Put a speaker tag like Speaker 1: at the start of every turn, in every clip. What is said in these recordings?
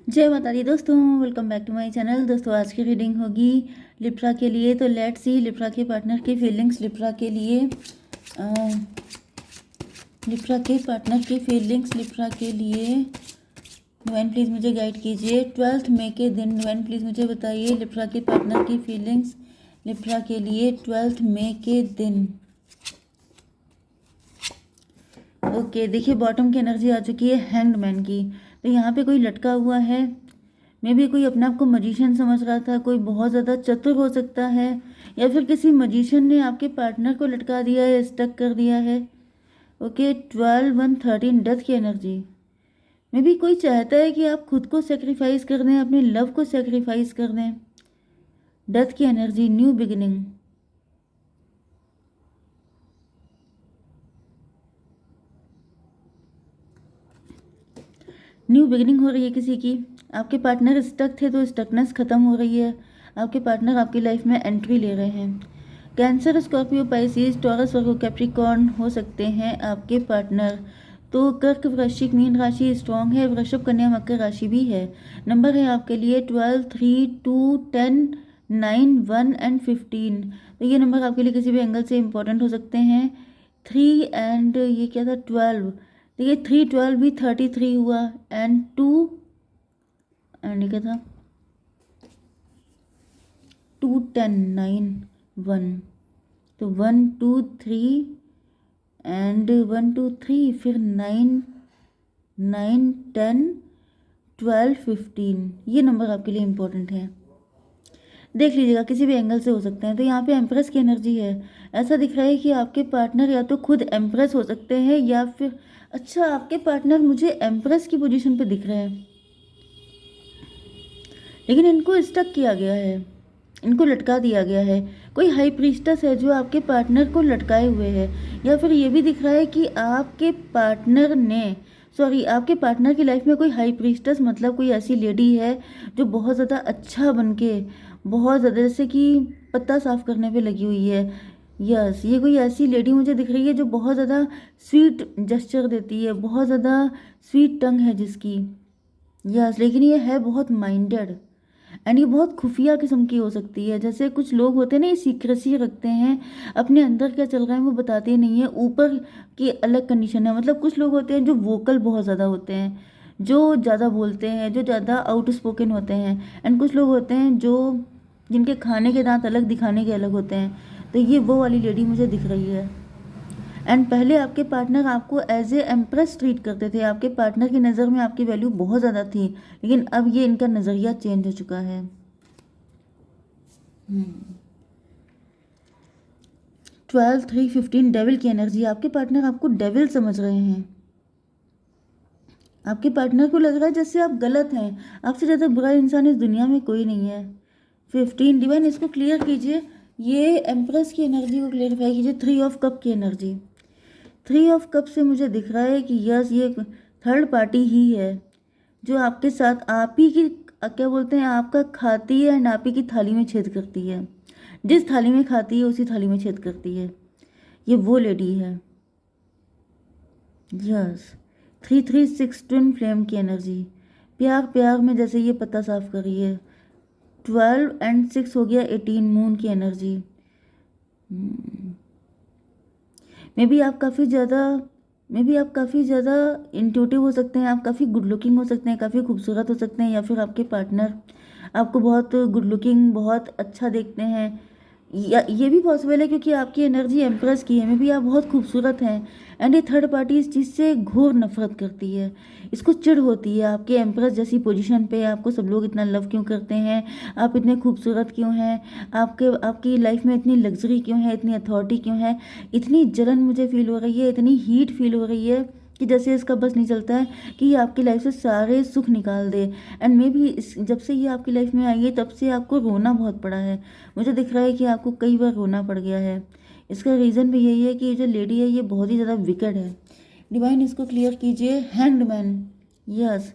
Speaker 1: जय माता दी दोस्तों, welcome back to my channel. दोस्तों आज की रीडिंग होगी लिब्रा के लिए। तो लेट्स सी लिब्रा के पार्टनर की फीलिंग्स लिब्रा के लिए। लिब्रा के पार्टनर की फीलिंग्स लिब्रा के लिए। डिवाइन प्लीज़ मुझे गाइड कीजिए 12 मई के दिन। डिवाइन प्लीज़ मुझे बताइए लिब्रा के पार्टनर की फीलिंग्स लिब्रा के लिए 12 मई के दिन। ओके, देखिए बॉटम की एनर्जी आ चुकी है हैंग्ड मैन की। तो यहाँ पे कोई लटका हुआ है। मे भी कोई अपने आप को मजिशियन समझ रहा था, कोई बहुत ज़्यादा चतुर हो सकता है, या फिर किसी मजिशियन ने आपके पार्टनर को लटका दिया है, स्टक कर दिया है। ओके, 12 1 13 डेथ की एनर्जी। मे भी कोई चाहता है कि आप खुद को सेक्रीफाइस कर दें, अपने लव को सेक्रीफाइस कर दें। डेथ की energy, new beginning. New beginning हो रही है किसी की। आपके पार्टनर स्टक थे तो स्टकनेस खत्म हो रही है। आपके पार्टनर आपकी लाइफ में एंट्री ले रहे हैं। कैंसर, स्कॉर्पियो, पाइसिस, टॉरस, वर्गो, कैप्रिकॉर्न हो सकते हैं आपके पार्टनर। तो कर्क, वृश्चिक, मीन राशि स्ट्रॉन्ग है। वृषभ, कन्या, मकर राशि भी है। नंबर है आपके लिए 12 3 2 10 9 1 एंड 15। तो ये नंबर आपके लिए किसी भी एंगल से इंपॉर्टेंट हो सकते हैं। 3 एंड ये क्या था 12। देखिए 3 12 भी 33 हुआ, एंड 2 एंड ये क्या था 2 10 9 1। तो 1 2 3 एंड 1 2 3, फिर 9 9 10 12 15। ये नंबर आपके लिए इम्पोर्टेंट है। देख लीजिएगा किसी भी एंगल से हो सकते हैं। तो यहाँ पे एम्प्रेस की एनर्जी है। ऐसा दिख रहा है कि आपके पार्टनर या तो खुद एम्प्रेस हो सकते हैं, या फिर अच्छा आपके पार्टनर मुझे एम्प्रेस की पोजीशन पे दिख रहे हैं, लेकिन इनको स्टक किया गया है, इनको लटका दिया गया है। कोई हाई प्रीस्टस है जो आपके पार्टनर को लटकाए हुए है, या फिर ये भी दिख रहा है कि आपके पार्टनर ने आपके पार्टनर की लाइफ में कोई हाई प्रीस्टस, मतलब कोई ऐसी लेडी है जो बहुत ज़्यादा अच्छा बन के, बहुत ज़्यादा जैसे कि पत्ता साफ करने पे लगी हुई है। यस, ये कोई ऐसी लेडी मुझे दिख रही है जो बहुत ज़्यादा स्वीट जेस्चर देती है, बहुत ज़्यादा स्वीट टंग है जिसकी। यस, लेकिन ये है बहुत माइंडेड, एंड ये बहुत खुफिया किस्म की हो सकती है। जैसे कुछ लोग होते हैं ना, ये सीक्रेसी रखते हैं, अपने अंदर क्या चल रहा है वो बताते नहीं है। ऊपर की अलग कंडीशन है, मतलब कुछ लोग होते हैं जो वोकल बहुत ज़्यादा होते हैं, जो ज़्यादा बोलते हैं, जो ज़्यादा आउट स्पोकन होते हैं। एंड कुछ लोग होते हैं जो जिनके खाने के दांत अलग, दिखाने के अलग होते हैं। तो ये वो वाली लेडी मुझे दिख रही है। एंड पहले आपके पार्टनर आपको एज ए एम्प्रेस ट्रीट करते थे, आपके पार्टनर की नज़र में आपकी वैल्यू बहुत ज़्यादा थी, लेकिन अब ये इनका नज़रिया चेंज हो चुका है। 12 3 15 डेविल की एनर्जी। आपके पार्टनर आपको डेविल समझ रहे हैं। आपके पार्टनर को लग रहा है जैसे आप गलत हैं, आपसे ज़्यादा बुरा इंसान इस दुनिया में कोई नहीं है। 15 डिवाइन इसको क्लियर कीजिए, ये एम्प्रेस की एनर्जी को क्लियरिफाई कीजिए। 3 ऑफ कप की एनर्जी। 3 ऑफ कप से मुझे दिख रहा है कि यस, ये थर्ड पार्टी ही है जो आपके साथ आप ही की क्या बोलते हैं, आपका खाती है एंड आप ही की थाली में छेद करती है। जिस थाली में खाती है उसी थाली में छेद करती है। ये वो लेडी है। यस, 3 3 6 ट्विन फ्लेम की एनर्जी। प्यार प्यार में जैसे ये पत्ता साफ कर रही है। 12 एंड 6 हो गया 18, मून की एनर्जी। मे बी आप काफ़ी ज़्यादा इंट्यूटिव हो सकते हैं, आप काफ़ी गुड लुकिंग हो सकते हैं, काफ़ी खूबसूरत हो सकते हैं, या फिर आपके पार्टनर आपको बहुत गुड लुकिंग, बहुत अच्छा देखते हैं। या ये भी पॉसिबल है क्योंकि आपकी एनर्जी एम्प्रेस की है, मे बी आप बहुत खूबसूरत हैं। एंड ये थर्ड पार्टी इस चीज़ से घोर नफरत करती है, इसको चिढ़ होती है आपके एम्प्रेस जैसी पोजीशन पे आपको सब लोग इतना लव क्यों करते हैं, आप इतने खूबसूरत क्यों हैं, आपकी लाइफ में इतनी लग्जरी क्यों है, इतनी अथॉरिटी क्यों है। इतनी जलन मुझे फील हो रही है, इतनी हीट फील हो रही है कि जैसे इसका बस नहीं चलता है कि ये आपकी लाइफ से सारे सुख निकाल दे। एंड मे बी जब से ये आपकी लाइफ में आई है तब से आपको रोना बहुत पड़ा है। मुझे दिख रहा है कि आपको कई बार रोना पड़ गया है। इसका रीज़न भी यही है कि ये जो लेडी है ये बहुत ही ज़्यादा विकेड है। डिवाइन इसको क्लियर कीजिए। Hanged man. Yes,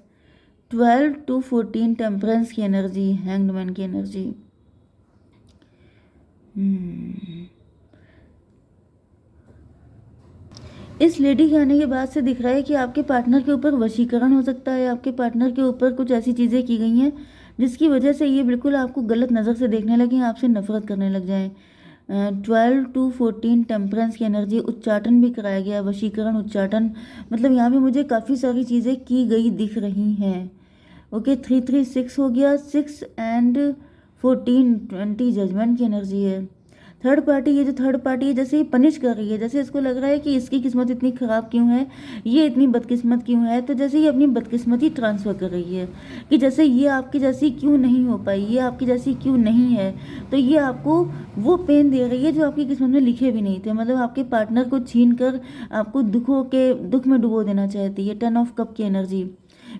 Speaker 1: 12 to 14 temperance की एनर्जी, हैंग्ड मैन की एनर्जी। इस लेडी के आने के बाद से दिख रहा है कि आपके पार्टनर के ऊपर वशीकरण हो सकता है, आपके पार्टनर के ऊपर कुछ ऐसी चीज़ें की गई हैं जिसकी वजह से ये बिल्कुल आपको गलत नज़र से देखने लगे, आपसे नफरत करने लग जाएं। 12 to 14 टेम्परेंस की एनर्जी, उच्चाटन भी कराया गया, वशीकरण, उच्चाटन, मतलब यहाँ पे मुझे काफ़ी सारी चीज़ें की गई दिख रही हैं। ओके, 3 3 6 हो गया, 6 and 14 20 जजमेंट की एनर्जी है। थर्ड पार्टी, ये जो थर्ड पार्टी है जैसे ये पनिश कर रही है, जैसे इसको लग रहा है कि इसकी किस्मत इतनी ख़राब क्यों है, ये इतनी बदकिस्मत क्यों है, तो जैसे ये अपनी बदकिस्मती ट्रांसफ़र कर रही है कि जैसे ये आपकी जैसी क्यों नहीं हो पाई, ये आपकी जैसी क्यों नहीं है, तो ये आपको वो पेन दे रही है जो आपकी किस्मत में लिखे भी नहीं थे। मतलब आपके पार्टनर को छीन कर आपको दुख में डुबो देना चाहती है। 10 of कप की एनर्जी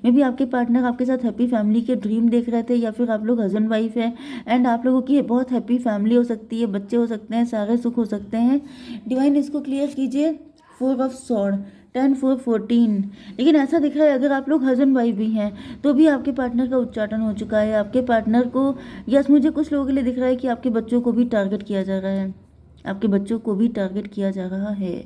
Speaker 1: में भी आपके पार्टनर आपके साथ हैप्पी फैमिली के ड्रीम देख रहे थे, या फिर आप लोग हस्बैंड वाइफ हैं एंड आप लोगों की बहुत हैप्पी फैमिली हो सकती है, बच्चे हो सकते हैं, सारे सुख हो सकते हैं। डिवाइन इसको क्लियर कीजिए। 4 of Swords, 10 4 14। लेकिन ऐसा दिख रहा है अगर आप लोग हस्बैंड वाइफ भी हैं तो भी आपके पार्टनर का उच्चाटन हो चुका है। आपके पार्टनर को, यस मुझे कुछ लोगों के लिए दिख रहा है कि आपके बच्चों को भी टारगेट किया जा रहा है, आपके बच्चों को भी टारगेट किया जा रहा है।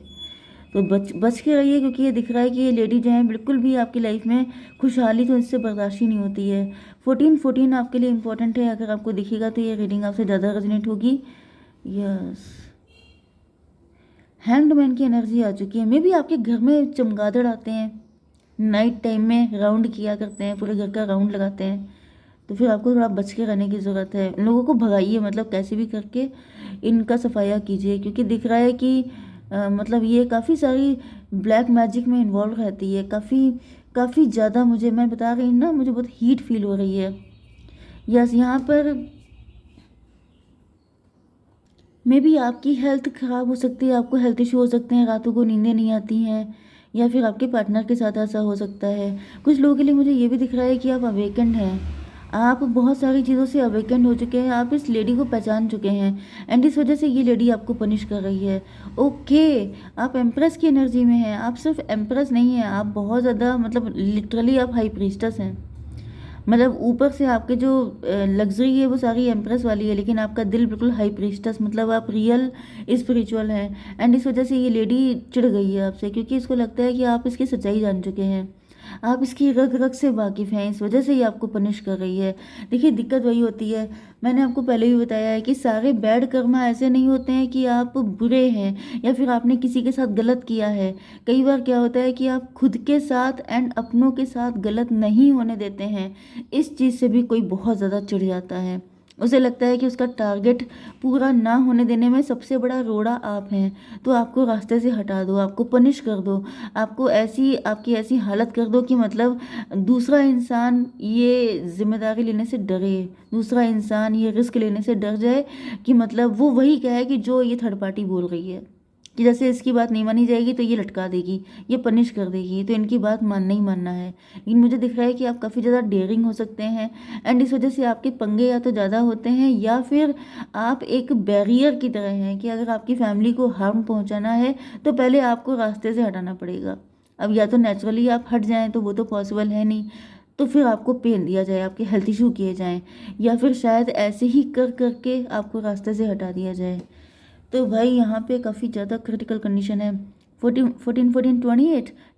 Speaker 1: तो बच के रहिए, क्योंकि ये दिख रहा है कि ये लेडी जो है बिल्कुल भी आपकी लाइफ में खुशहाली तो इससे बर्दाश्त ही नहीं होती है। 14 आपके लिए इंपॉर्टेंट है, अगर आपको दिखेगा तो ये रीडिंग आपसे ज़्यादा रेजोनेट होगी। यस, हैंग्ड मैन की एनर्जी आ चुकी है। मे भी आपके घर में चमगादड़ आते हैं, नाइट टाइम में राउंड किया करते हैं, पूरे घर का राउंड लगाते हैं, तो फिर आपको थोड़ा बच के रहने की ज़रूरत है। इन लोगों को भगाइए, मतलब कैसे भी करके इनका सफाया कीजिए, क्योंकि दिख रहा है कि मतलब ये काफ़ी सारी ब्लैक मैजिक में इन्वॉल्व रहती है, काफ़ी ज़्यादा। मैं बता रही हूँ ना, मुझे बहुत हीट फील हो रही है। यस, यहाँ पर मे भी आपकी हेल्थ ख़राब हो सकती है, आपको हेल्थ इशू हो सकते हैं, रातों को नींदें नहीं आती हैं, या फिर आपके पार्टनर के साथ ऐसा हो सकता है। कुछ लोगों के लिए मुझे ये भी दिख रहा है कि आप अवेकेंड हैं, आप बहुत सारी चीज़ों से अवेकेंड हो चुके हैं, आप इस लेडी को पहचान चुके हैं एंड इस वजह से ये लेडी आपको पनिश कर रही है। ओके, आप एम्प्रेस की एनर्जी में हैं। आप सिर्फ एम्प्रेस नहीं हैं, आप बहुत ज़्यादा, मतलब लिटरली आप हाई प्रीस्टेस हैं। मतलब ऊपर से आपके जो लग्जरी है वो सारी एम्प्रेस वाली है, लेकिन आपका दिल बिल्कुल हाई प्रीस्टेस, मतलब आप रियल स्पिरिचुअल हैं। एंड इस वजह से ये लेडी चिढ़ गई है आपसे, क्योंकि इसको लगता है कि आप इसकी सच्चाई जान चुके हैं, आप इसकी रग रग से वाकिफ़ हैं, इस वजह से ये आपको पनिश कर रही है। देखिए, दिक्कत वही होती है, मैंने आपको पहले भी बताया है कि सारे बैड कर्मा ऐसे नहीं होते हैं कि आप बुरे हैं या फिर आपने किसी के साथ गलत किया है। कई बार क्या होता है कि आप खुद के साथ एंड अपनों के साथ गलत नहीं होने देते हैं। इस चीज़ से भी कोई बहुत ज़्यादा चिढ़ जाता है, उसे लगता है कि उसका टारगेट पूरा ना होने देने में सबसे बड़ा रोड़ा आप हैं, तो आपको रास्ते से हटा दो, आपको पनिश कर दो, आपकी ऐसी हालत कर दो कि मतलब दूसरा इंसान ये जिम्मेदारी लेने से डरे, दूसरा इंसान ये रिस्क लेने से डर जाए कि मतलब वो वही कहे कि जो ये थर्ड पार्टी बोल रही है, कि जैसे इसकी बात नहीं मानी जाएगी तो ये लटका देगी, ये पनिश कर देगी, तो इनकी बात मानना ही मानना है। लेकिन मुझे दिख रहा है कि आप काफ़ी ज़्यादा डेयरिंग हो सकते हैं एंड इस वजह से आपके पंगे या तो ज़्यादा होते हैं, या फिर आप एक बैरियर की तरह हैं कि अगर आपकी फैमिली को हार्म पहुंचाना है तो पहले आपको रास्ते से हटाना पड़ेगा। अब या तो नेचुरली आप हट जाएं, तो वो तो पॉसिबल है नहीं, तो फिर आपको पेन दिया जाए, आपके हेल्थ इशू किए जाएं, या फिर शायद ऐसे ही कर करके आपको रास्ते से हटा दिया जाए। तो भाई यहाँ पे काफ़ी ज़्यादा क्रिटिकल कंडीशन है। 14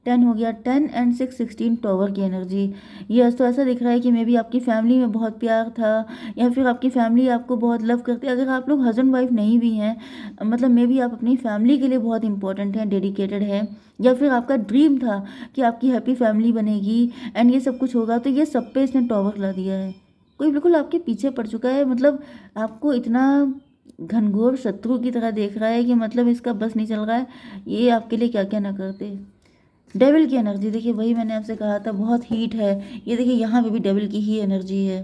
Speaker 1: 10 हो गया, 10 and 6 16 टॉवर की एनर्जी। यस, तो ऐसा दिख रहा है कि मे बी आपकी फैमिली में बहुत प्यार था, या फिर आपकी फैमिली आपको बहुत लव करती है। अगर आप लोग हस्बैंड वाइफ नहीं भी हैं, मतलब मे बी आप अपनी फैमिली के लिए बहुत इंपॉर्टेंट हैं, डेडिकेटेड हैं, या फिर आपका ड्रीम था कि आपकी हैप्पी फैमिली बनेगी एंड ये सब कुछ होगा, तो ये सब पे इसने टॉवर ला दिया है। कोई बिल्कुल आपके पीछे पड़ चुका है, मतलब आपको इतना घनघोर शत्रु की तरह देख रहा है कि मतलब इसका बस नहीं चल रहा है, ये आपके लिए क्या क्या ना करते। डेविल की एनर्जी देखिए, वही मैंने आपसे कहा था, बहुत हीट है। ये देखिए यहाँ पे भी डेविल की ही एनर्जी है।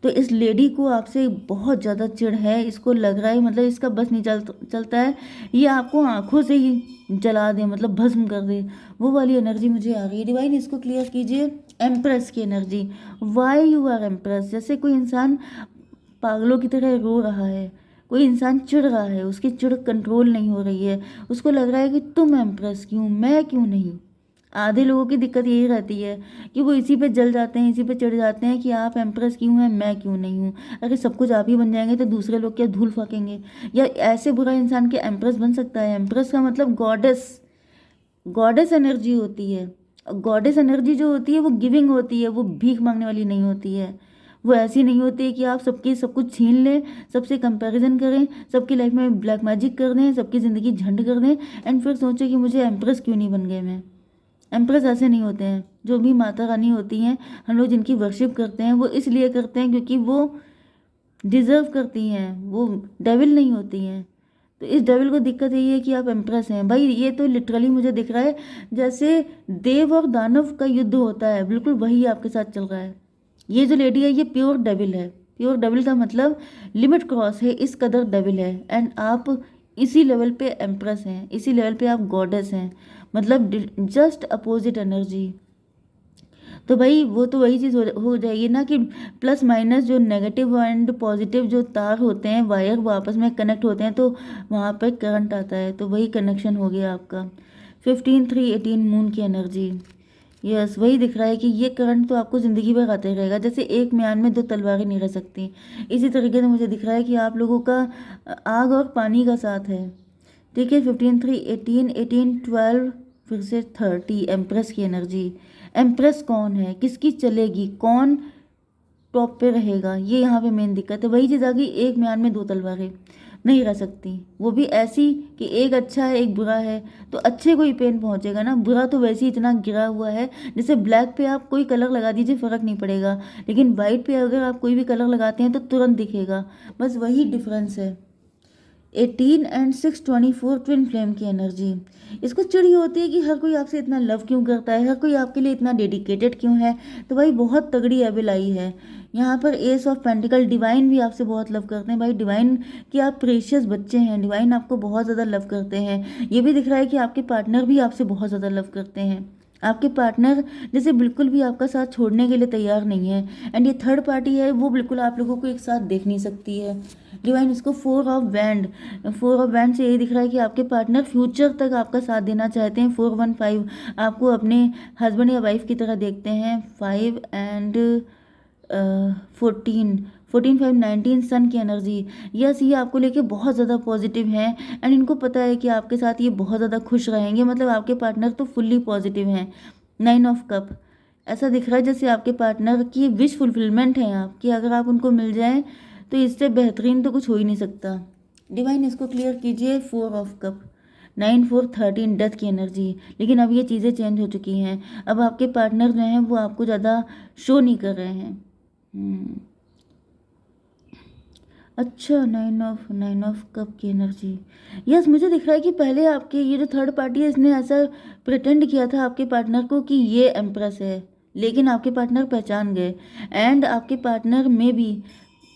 Speaker 1: तो इस लेडी को आपसे बहुत ज़्यादा चिढ़ है, इसको लग रहा है मतलब इसका बस नहीं चलता है, ये आपको आंखों से ही जला दे, मतलब भस्म कर दे, वो वाली एनर्जी मुझे आ रही है। डिवाइन इसको क्लियर कीजिए। एम्प्रेस की energy, why you are Empress, जैसे कोई इंसान पागलों की तरह रो रहा है, कोई इंसान चिढ़ रहा है, उसकी चिढ़ कंट्रोल नहीं हो रही है, उसको लग रहा है कि तुम एम्प्रेस क्यों, मैं क्यों नहीं। आधे लोगों की दिक्कत यही रहती है कि वो इसी पे जल जाते हैं, इसी पे चढ़ जाते हैं कि आप एम्प्रेस क्यों हैं, मैं क्यों नहीं हूँ। अगर सब कुछ आप ही बन जाएंगे तो दूसरे लोग क्या धूल फेंकेंगे। या ऐसे बुरा इंसान के एम्प्रेस बन सकता है? एम्प्रेस का मतलब गॉडेस, गॉडेस एनर्जी होती है। गॉडेस एनर्जी जो होती है वो गिविंग होती है, वो भीख मांगने वाली नहीं होती है। वो ऐसी नहीं होती है कि आप सबकी सब कुछ छीन लें, सबसे कंपैरिजन करें, सबकी लाइफ में ब्लैक मैजिक कर दें, सबकी ज़िंदगी झंड कर दें एंड फिर सोचें कि मुझे एम्प्रेस क्यों नहीं बन गए मैं। एम्प्रेस ऐसे नहीं होते हैं। जो भी माता रानी होती हैं, हम लोग जिनकी वर्शिप करते हैं, वो इसलिए करते हैं क्योंकि वो डिज़र्व करती हैं, वो डेविल नहीं होती हैं। तो इस डेविल को दिक्कत यही है कि आप एम्प्रेस हैं। भाई ये तो लिटरली मुझे दिख रहा है जैसे देव और दानव का युद्ध होता है, बिल्कुल वही आपके साथ चल रहा है। ये जो लेडी है ये प्योर डेविल है। प्योर डेविल का मतलब लिमिट क्रॉस है, इस कदर डेविल है एंड आप इसी लेवल पे एम्प्रेस हैं, इसी लेवल पे आप गॉडेस हैं, मतलब जस्ट अपोजिट एनर्जी। तो भाई वो तो वही चीज़ हो जाएगी ना कि प्लस माइनस जो नेगेटिव एंड पॉजिटिव जो तार होते हैं, वायर, वो आपस में कनेक्ट होते हैं तो वहाँ पर करंट आता है, तो वही कनेक्शन हो गया आपका। 15/3/18 मून की एनर्जी, यस वही दिख रहा है कि ये करंट तो आपको ज़िंदगी भर आते रहेगा। जैसे एक म्यान में दो तलवारें नहीं रह सकती, इसी तरीके से मुझे दिख रहा है कि आप लोगों का आग और पानी का साथ है। ठीक है, 15/3/18, 18/12, फिर से 30, एम्प्रेस की एनर्जी। एम्प्रेस कौन है, किसकी चलेगी, कौन टॉप पे रहेगा, ये यहाँ पे मेन दिक्कत है। वही चीज़ आ गई, एक म्यान में दो तलवारें नहीं रह सकती, वो भी ऐसी कि एक अच्छा है एक बुरा है, तो अच्छे को ही पेन पहुंचेगा ना, बुरा तो वैसे ही इतना गिरा हुआ है। जैसे ब्लैक पे आप कोई कलर लगा दीजिए फ़र्क नहीं पड़ेगा, लेकिन वाइट पे अगर आप कोई भी कलर लगाते हैं तो तुरंत दिखेगा, बस वही डिफरेंस है। 18 एंड 6/24 ट्विन फ्लेम की एनर्जी। इसको चिड़ी होती है कि हर कोई आपसे इतना लव क्यों करता है, हर कोई आपके लिए इतना डेडिकेटेड क्यों है। तो भाई बहुत तगड़ी एबिल आई है यहाँ पर। एस ऑफ पेंटिकल, डिवाइन भी आपसे बहुत लव करते हैं भाई, डिवाइन कि आप प्रेशियस बच्चे हैं, डिवाइन आपको बहुत ज़्यादा लव करते हैं। ये भी दिख रहा है कि आपके पार्टनर भी आपसे बहुत ज़्यादा लव करते हैं। आपके पार्टनर जैसे बिल्कुल भी आपका साथ छोड़ने के लिए तैयार नहीं है एंड ये थर्ड पार्टी है, वो बिल्कुल आप लोगों को एक साथ देख नहीं सकती है। डिवाइन इसको 4 ऑफ वैंड से यही दिख रहा है कि आपके पार्टनर फ्यूचर तक आपका साथ देना चाहते हैं। 415 आपको अपने हस्बैंड या वाइफ की तरह देखते हैं। 5 एंड 14 5 19 सन की एनर्जी। यस ये आपको लेके बहुत ज़्यादा पॉजिटिव हैं एंड इनको पता है कि आपके साथ ये बहुत ज़्यादा खुश रहेंगे, मतलब आपके पार्टनर तो फुल्ली पॉजिटिव हैं। 9 ऑफ कप, ऐसा दिख रहा है जैसे आपके पार्टनर की विश फुलफिलमेंट है आपकी, अगर आप उनको मिल जाएं तो इससे बेहतरीन तो कुछ हो ही नहीं सकता। डिवाइन इसको क्लियर कीजिए। 4 ऑफ कप, 9 4 13 डेथ की एनर्जी। लेकिन अब ये चीज़ें चेंज हो चुकी हैं, अब आपके पार्टनर जो हैं वो आपको ज़्यादा शो नहीं कर रहे हैं। अच्छा, 9 ऑफ कप की एनर्जी। यस मुझे दिख रहा है कि पहले आपके ये जो थर्ड पार्टी है इसने ऐसा प्रिटेंड किया था आपके पार्टनर को कि ये एम्प्रेस है, लेकिन आपके पार्टनर पहचान गए एंड आपके पार्टनर में भी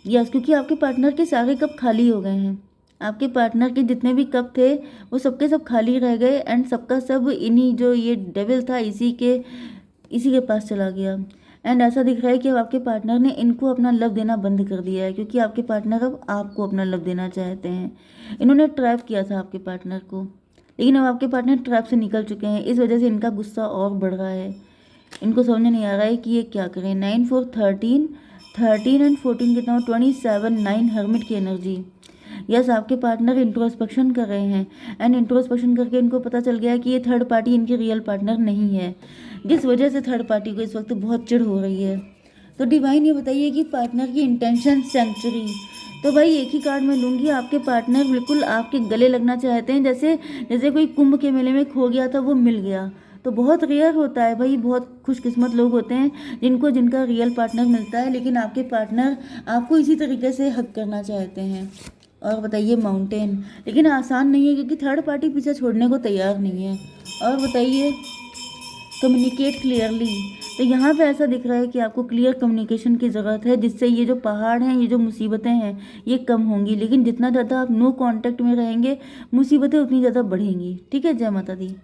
Speaker 1: यस, क्योंकि आपके पार्टनर के सारे कप खाली हो गए हैं। आपके पार्टनर के जितने भी कप थे वो सबके सब खाली रह गए एंड सबका सब इन्हीं जो ये डेविल था इसी के पास चला गया। एंड ऐसा दिख रहा है कि अब आपके पार्टनर ने इनको अपना लव देना बंद कर दिया है, क्योंकि आपके पार्टनर अब आपको अपना लव देना चाहते हैं। इन्होंने ट्रैप किया था आपके पार्टनर को, लेकिन अब आपके पार्टनर ट्रैप से निकल चुके हैं, इस वजह से इनका गुस्सा और बढ़ रहा है। इनको समझ नहीं आ रहा है कि ये क्या करें। 9 4 13 13 एंड 14 कितना हो, 27 9 हर्मिट की एनर्जी। यस आपके पार्टनर इंट्रोस्पेक्शन कर रहे हैं एंड इंट्रोस्पेक्शन करके इनको पता चल गया कि ये थर्ड पार्टी इनकी रियल पार्टनर नहीं है, जिस वजह से थर्ड पार्टी को इस वक्त बहुत चिढ़ हो रही है। तो डिवाइन ये बताइए कि पार्टनर की इंटेंशन सेंचुरी। तो भाई एक ही कार्ड मैं लूँगी, आपके पार्टनर बिल्कुल आपके गले लगना चाहते हैं, जैसे कोई कुंभ के मेले में खो गया था वो मिल गया। तो बहुत रेयर होता है भाई, बहुत खुशकिस्मत लोग होते हैं जिनका रियल पार्टनर मिलता है, लेकिन आपके पार्टनर आपको इसी तरीके से हक करना चाहते हैं। और बताइए माउंटेन, लेकिन आसान नहीं है क्योंकि थर्ड पार्टी पीछे छोड़ने को तैयार नहीं है। और बताइए कम्युनिकेट क्लियरली। तो यहाँ पे ऐसा दिख रहा है कि आपको क्लियर कम्युनिकेशन की ज़रूरत है, जिससे ये जो पहाड़ हैं, ये जो मुसीबतें हैं ये कम होंगी, लेकिन जितना ज़्यादा आप नो कांटेक्ट में रहेंगे मुसीबतें उतनी ज़्यादा बढ़ेंगी। ठीक है, जय माता दी।